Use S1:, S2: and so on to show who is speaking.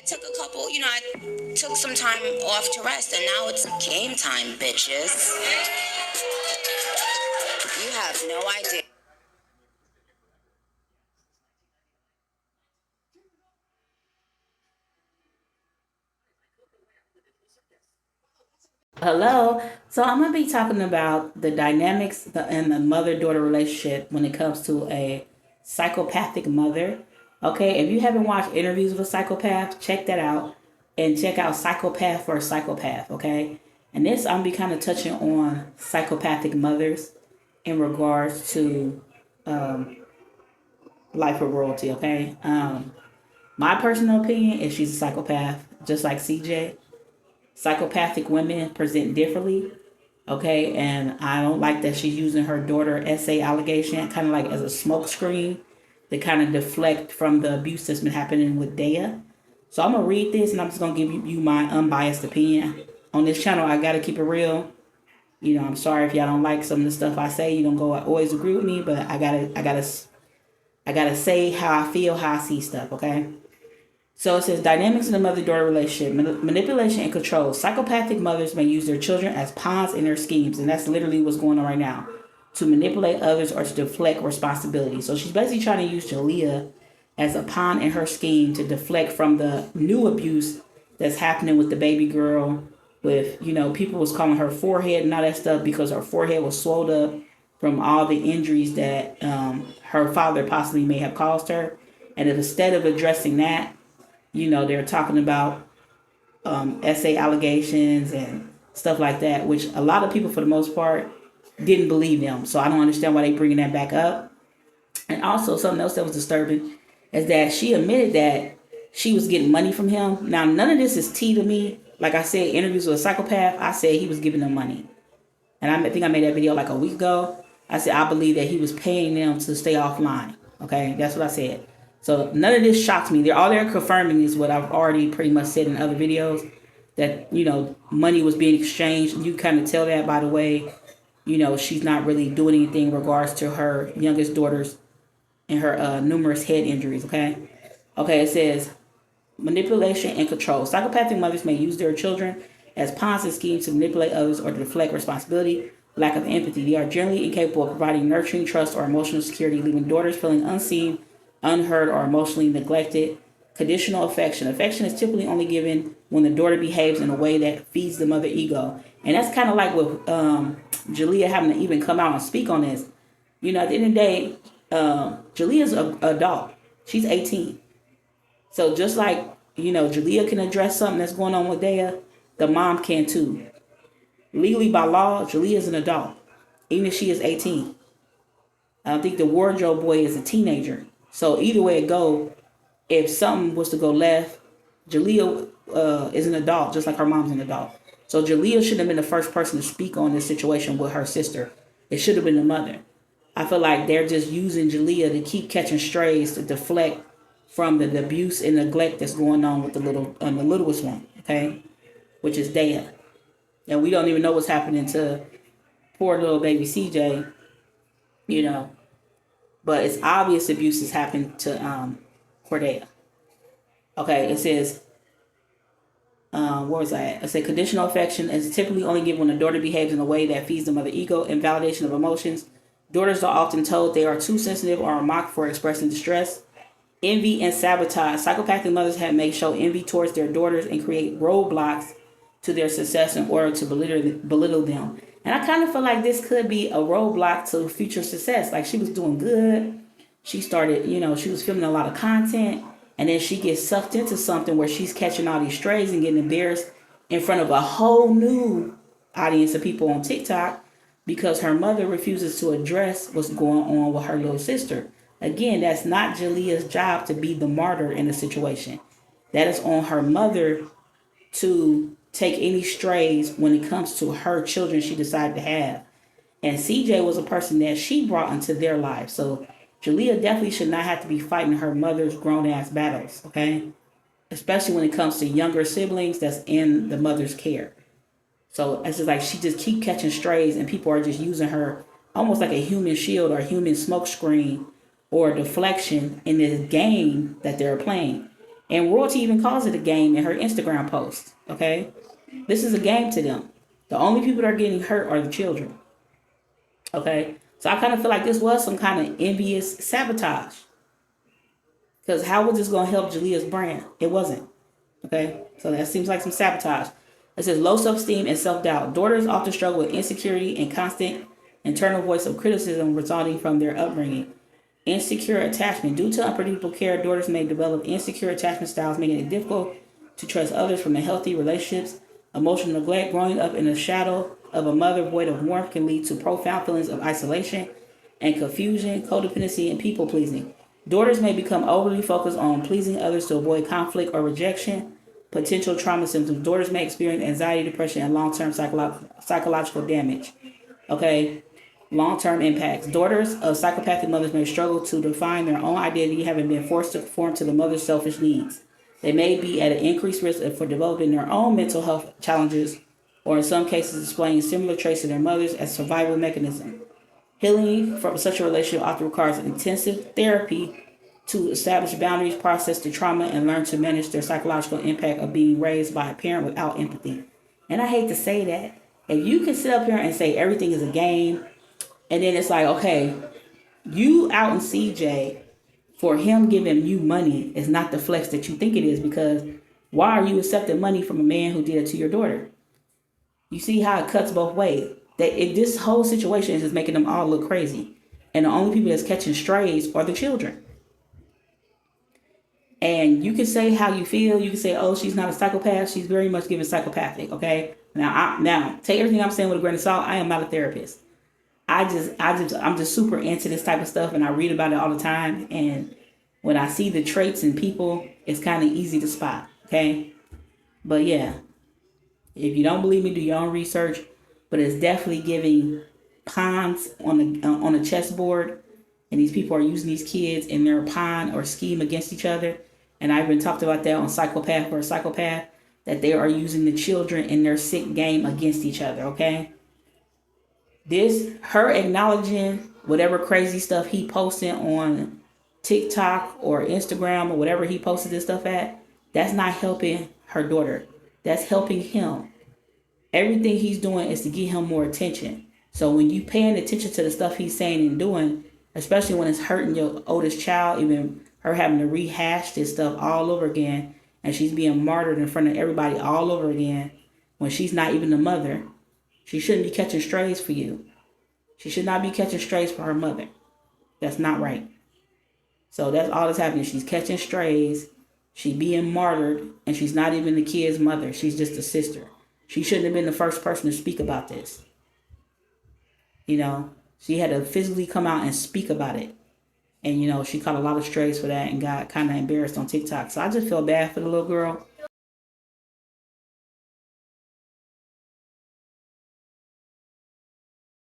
S1: took a couple, I took some time off to rest, and now it's game time, bitches. You have no idea.
S2: Hello. So I'm gonna be talking about the dynamics and the mother-daughter relationship when it comes to a psychopathic mother. Okay, if you haven't watched interviews with a psychopath, check that out and check out Psychopath for a Psychopath. Okay, and this I'm gonna be kind of touching on psychopathic mothers in regards to um, life of royalty. Okay, my personal opinion is she's a psychopath, just like CJ. Psychopathic women present differently. Okay, and I don't like that she's using her daughter essay allegation kind of like as a smokescreen to kind of deflect from the abuse that's been happening with Dea. So I'm gonna read this and I'm just gonna give you my unbiased opinion. On this channel, I gotta keep it real. I'm sorry if y'all don't like some of the stuff I say. You don't go always agree with me, but I gotta say how I feel, how I see stuff. Okay. So it says dynamics in the mother-daughter relationship, manipulation and control. Psychopathic mothers may use their children as pawns in their schemes, and that's literally what's going on right now, to manipulate others or to deflect responsibility. So she's basically trying to use Jalea as a pawn in her scheme to deflect from the new abuse that's happening with the baby girl. With people was calling her forehead and all that stuff because her forehead was swelled up from all the injuries that her father possibly may have caused her. And if instead of addressing that, they're talking about essay allegations and stuff like that, which a lot of people, for the most part, didn't believe them. So I don't understand why they bringing that back up. And also, something else that was disturbing is that she admitted that she was getting money from him. Now, none of this is tea to me. Like I said, interviews with a psychopath, I said he was giving them money. And I think I made that video like a week ago. I said I believe that he was paying them to stay offline. Okay, that's what I said. So none of this shocks me. They're confirming is what I've already pretty much said in other videos, that money was being exchanged. You kind of tell that by the way, she's not really doing anything in regards to her youngest daughters and her numerous head injuries. Okay, it says manipulation and control. Psychopathic mothers may use their children as pawns and schemes to manipulate others or to deflect responsibility. Lack of empathy. They are generally incapable of providing nurturing, trust, or emotional security, leaving daughters feeling unseen, unheard, or emotionally neglected. Conditional affection. Affection is typically only given when the daughter behaves in a way that feeds the mother ego. And that's kind of like with Jalea having to even come out and speak on this. At the end of the day, Jalea's an adult. She's 18. So just like, Jalea can address something that's going on with Dea, the mom can too. Legally by law, Jalea is an adult, even if she is 18. I don't think the wardrobe boy is a teenager. So either way it go, if something was to go left, Jalea is an adult, just like her mom's an adult. So Jalea shouldn't have been the first person to speak on this situation with her sister. It should have been the mother. I feel like they're just using Jalea to keep catching strays to deflect from the abuse and neglect that's going on with the littlest one, okay, which is Dea. And we don't even know what's happening to poor little baby CJ, you know. But it's obvious abuse has happened to Cordelia. Okay, it says, where was I at? It said conditional affection is typically only given when a daughter behaves in a way that feeds the mother ego and validation of emotions. Daughters are often told they are too sensitive or are mocked for expressing distress. Envy and sabotage. Psychopathic mothers have made show envy towards their daughters and create roadblocks to their success in order to belittle them. And I kind of feel like this could be a roadblock to future success. Like she was doing good. She started, she was filming a lot of content. And then she gets sucked into something where she's catching all these strays and getting embarrassed in front of a whole new audience of people on TikTok because her mother refuses to address what's going on with her little sister. Again, that's not Jalea's job to be the martyr in the situation. That is on her mother to take any strays when it comes to her children she decided to have. And CJ was a person that she brought into their life. So Jalea definitely should not have to be fighting her mother's grown ass battles, okay? Especially when it comes to younger siblings that's in the mother's care. So it's just like she just keep catching strays and people are just using her almost like a human shield or a human smoke screen or deflection in this game that they're playing. And Royalty even calls it a game in her Instagram post. Okay? This is a game to them. The only people that are getting hurt are the children. Okay? So I kind of feel like this was some kind of envious sabotage. Because how was this going to help Jalea's brand? It wasn't. Okay? So that seems like some sabotage. It says low self-esteem and self-doubt. Daughters often struggle with insecurity and constant internal voice of criticism resulting from their upbringing. Insecure attachment. Due to unpredictable care, daughters may develop insecure attachment styles, making it difficult to trust others from healthy relationships. Emotional neglect. Growing up in the shadow of a mother void of warmth can lead to profound feelings of isolation and confusion, codependency, and people pleasing. Daughters may become overly focused on pleasing others to avoid conflict or rejection. Potential trauma symptoms. Daughters may experience anxiety, depression, and long-term psychological damage. Okay? Long-term impacts. Daughters of psychopathic mothers may struggle to define their own identity, having been forced to conform to the mother's selfish needs. They may be at an increased risk for developing their own mental health challenges, or in some cases displaying similar traits to their mothers as survival mechanism. Healing from such a relationship often requires intensive therapy to establish boundaries, process the trauma, and learn to manage their psychological impact of being raised by a parent without empathy. And I hate to say that. If you can sit up here and say everything is a game, and then it's like, okay, you out in CJ for him giving you money is not the flex that you think it is, because why are you accepting money from a man who did it to your daughter? You see how it cuts both ways. This whole situation is just making them all look crazy. And the only people that's catching strays are the children. And you can say how you feel. You can say, oh, she's not a psychopath. She's very much given psychopathic, okay? Now, take everything I'm saying with a grain of salt. I am not a therapist. I'm just super into this type of stuff, and I read about it all the time. And when I see the traits in people, it's kind of easy to spot, okay? But yeah, if you don't believe me, do your own research. But it's definitely giving pawns on a chessboard, and these people are using these kids in their pawn or scheme against each other. And I've been talked about that on Psychopath or Psychopath, that they are using the children in their sick game against each other, okay? Her acknowledging whatever crazy stuff he posted on TikTok or Instagram or whatever he posted this stuff at, that's not helping her daughter. That's helping him. Everything he's doing is to get him more attention. So when you paying attention to the stuff he's saying and doing, especially when it's hurting your oldest child, even her having to rehash this stuff all over again, and she's being martyred in front of everybody all over again, when she's not even the mother, she shouldn't be catching strays for you. She should not be catching strays for her mother. That's not right. So that's all that's happening. She's catching strays, she's being martyred, and she's not even the kid's mother. She's just a sister. She shouldn't have been the first person to speak about this. She had to physically come out and speak about it. And, she caught a lot of strays for that and got kind of embarrassed on TikTok. So I just feel bad for the little girl.